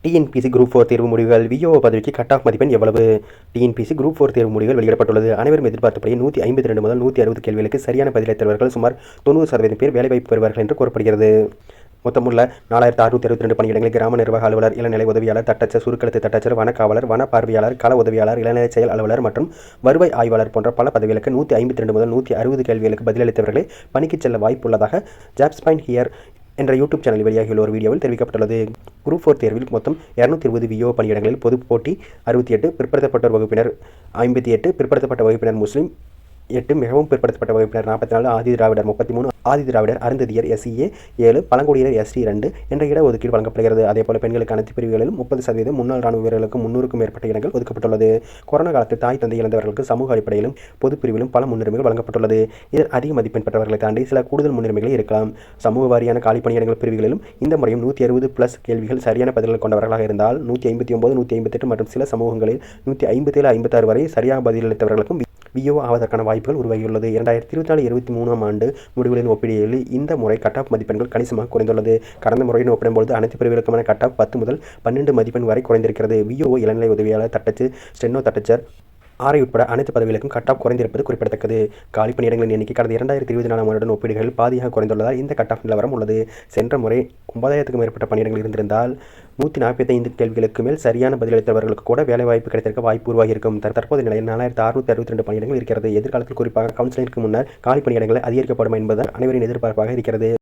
TNPSC group 4 தேர்வு முடிவுகள். விஓஓ பதவிக்கு கட் ஆஃப் மதிப்பெண் எவ்வளவு? டிஎன்பிஎஸ்சி குரூப் 4 தேர்வு முடிவுகள் வெளியிடப்பட்டுள்ளது. அனைவரும் எதிர்பார்த்தபடி 152 முதல் 160 கேள்விகளுக்கு சரியான பதிலளித்தவர்கள் சுமார் 90% பேர் வேலைவாய்ப்பு பெறுவார்கள் என்று கூறப்படுகிறது. மொத்தமுள்ள 4662 பணியிடங்களில் கிராம நிர்வாக அலுவலர், இளநிலை உதவியாளர், தட்டச்சர், சுருக்கெழுத்து தட்டச்சர், வனக்காவலர், வன பார்வையாளர், கள உதவியாளர், இளநிலை செயல் அலுவலர் மற்றும் வருவாய் ஆய்வாளர் போன்ற பல பதவிகளுக்கு 152 முதல் 160 கேள்விகளுக்கு பதிலளித்தவர்களே பணிக்கு செல்ல வாய்ப்புள்ளதாக ஜாப்ஸ் பாயிண்ட் ஹியர் என்ற யூடியூப் சேனலில் வெளியாகியுள்ள ஒரு வீடியோவில் தெரிவிக்கப்பட்டுள்ளது. குரூப் 4 தேர்வில் மொத்தம் 220 விஓ பணியிடங்களில் பொது போட்டி 68, பிற்படுத்தப்பட்டோர் வகுப்பினர் 58, பிற்படுத்தப்பட்ட வகுப்பினர் முஸ்லீம் 8, மிகவும் பிற்படுத்தப்பட்ட வகுப்பினர் 44, ஆதி திராவிடர் 33, ஆதி திராவிடர் அருந்ததியர் SCA 7, பழங்குடியினர் ST 2 என்ற இடஒதுக்கீடு வழங்கப்படுகிறது. அதேபோல பெண்களுக்கு அனைத்து பிரிவுகளிலும் 30%, முன்னாள் ராணுவ வீரர்களுக்கு 300க்கும் மேற்பட்ட இடங்கள் ஒதுக்கப்பட்டுள்ளது. கொரோனா காலத்தில் தாய் தந்தை இழந்தவர்களுக்கு சமூக அடிப்படையிலும் பொது பிரிவிலும் பல முன்னுரிமைகள் வழங்கப்பட்டுள்ளது. இதில் அதிக மதிப்பெண் பெற்றவர்களை தாண்டி சில கூடுதல் முன்னுரிமைகள் இருக்கலாம். சமூக வாரியான காலி பணியிடங்கள் பிரிவுகளிலும் இந்த முறையும் 160+ கேள்விகள் சரியான பதில்கள் கொண்டவர்களாக இருந்தால் 159, 158 மற்றும் சில சமூகங்களில் 157, 56 வரை சரியாக பதிலளித்தவர்களுக்கும் விஓ ஆவதற்கான வாய்ப்புகள் உருவாகியுள்ளது. 2024-23 ஆண்டு முடிவுகளின் ஒப்பீடுகளில் இந்த முறை கட் ஆஃப் மதிப்பெண்கள் கணிசமாக குறைந்துள்ளது. கடந்த முறையுடன் ஒப்பிடும்போது அனைத்து பிரிவுகளுக்குமான கட் ஆஃப் 10 முதல் 12 மதிப்பெண் வரை குறைந்திருக்கிறது. விஓ, இளநிலை உதவியாளர், தட்டச்சு, ஸ்டெனோ தட்டச்சர், RI உட்பட அனைத்து பதவிகளுக்கும் கட் ஆஃப் குறைந்திருப்பது குறிப்பிடத்தக்கது. காலி பணியிடங்களின் எண்ணிக்கை கடந்த 2024 ஆண்டுடன் ஒப்பீடுகளில் பாதியாக குறைந்துள்ளதால் இந்த கட் ஆஃப் நிலவரம் உள்ளது. சென்ற முறை 9000க்கும் மேற்பட்ட பணியிடங்கள் இருந்திருந்தால் 145 கேள்விகளுக்கு மேல் சரியான பதிலளித்தவர்களுக்கு கூட வேலைவாய்ப்பு கிடைத்திருக்க வாய்ப்பு உருவாகியிருக்கும். தற்போதைய நிலையில் 4662 பணியிடங்கள் இருக்கிறது. எதிர்காலத்தில் குறிப்பாக கவுன்சிலிங்கிற்கு முன்னர் காலி பணியிடங்கள் அதிகரிக்கப்படும் என்பது அனைவரின் எதிர்பார்ப்பாக இருக்கிறது.